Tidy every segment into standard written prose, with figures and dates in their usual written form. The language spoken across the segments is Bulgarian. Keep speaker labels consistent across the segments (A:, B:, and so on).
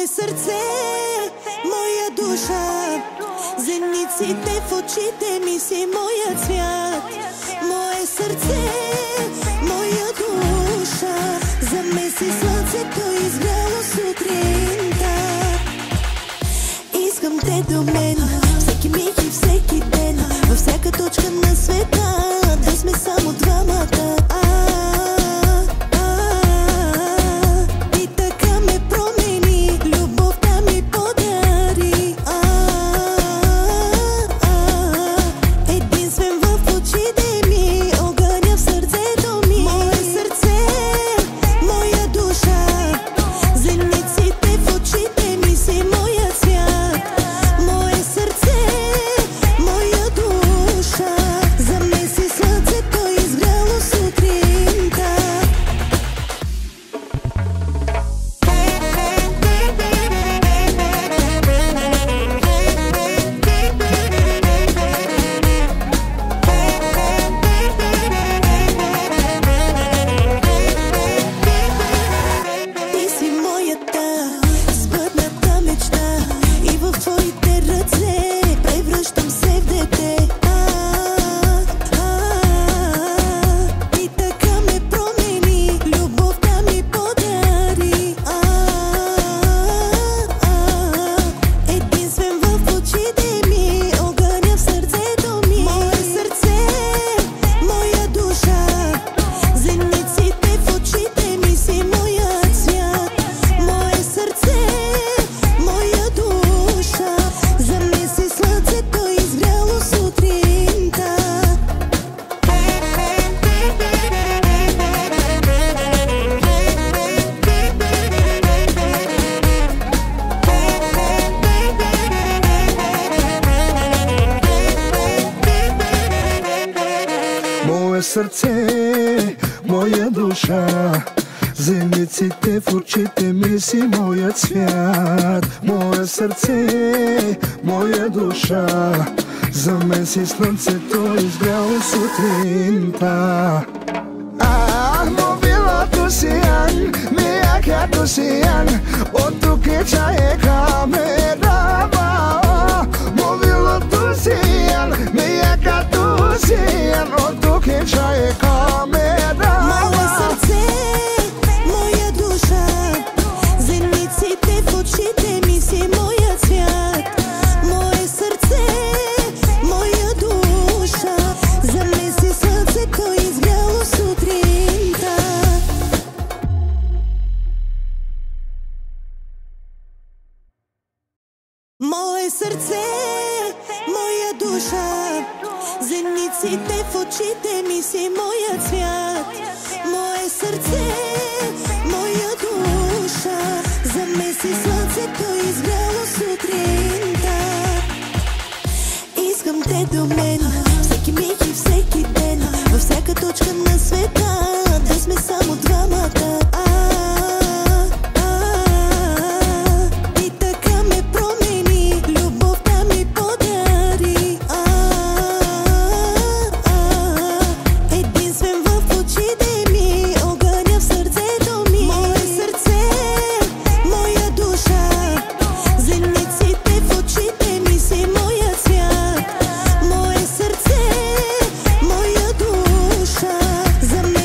A: Мое сърце, моя душа, зениците в очите ми си моя цвят. Мое сърце, моя душа, замеси слънцето изгряло сутринта. Искам те до мен, всеки миг и всеки ден, във всяка точка на света, да сме само двамата.
B: Мое сърце, моя душа, зениците в очите ми си моя цвят. Мое сърце, моя душа, замеси слънцето изгряло сутринта. Mobilato sian, mia kato sian, otto che c'hai camera. Mobilato sian, mia kato sian, otto che c'hai camera.
A: Мое сърце, моя душа, зениците в очите ми си моя цвят. Мое сърце, моя душа, замеси слънцето изгряло сутринта. Мое сърце, моя душа, зениците в очите ми си моя цвят. Мое сърце, моя душа, замеси слънцето изгряло сутринта. Искам те до мен, всеки миг и всеки ден, във всяка точка на света, да сме само двамата. Замеси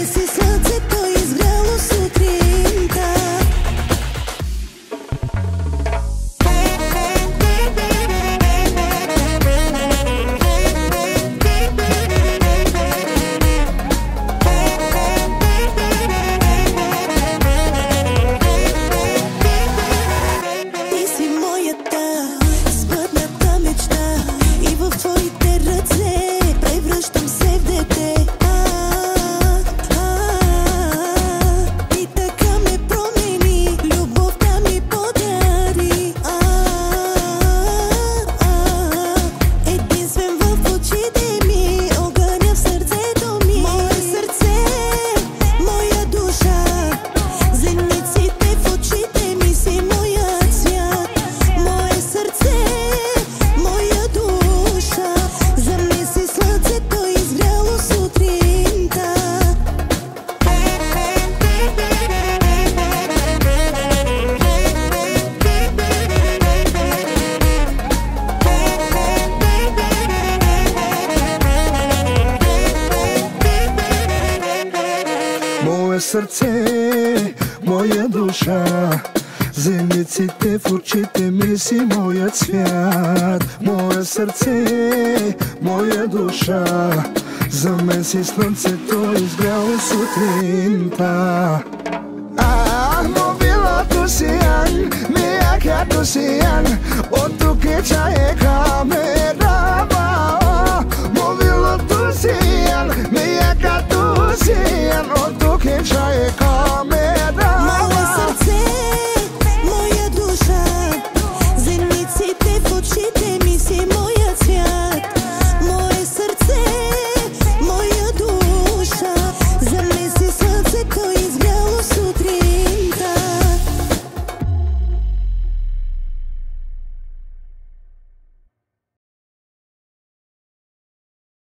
B: сърце, моя душа. Зениците в очите ми си моят свят. Мое сърце, моя душа. За мен си слънцето изгряло сутринта. Mobilul tu sian, mia chiar tu sian, o tu che c'hai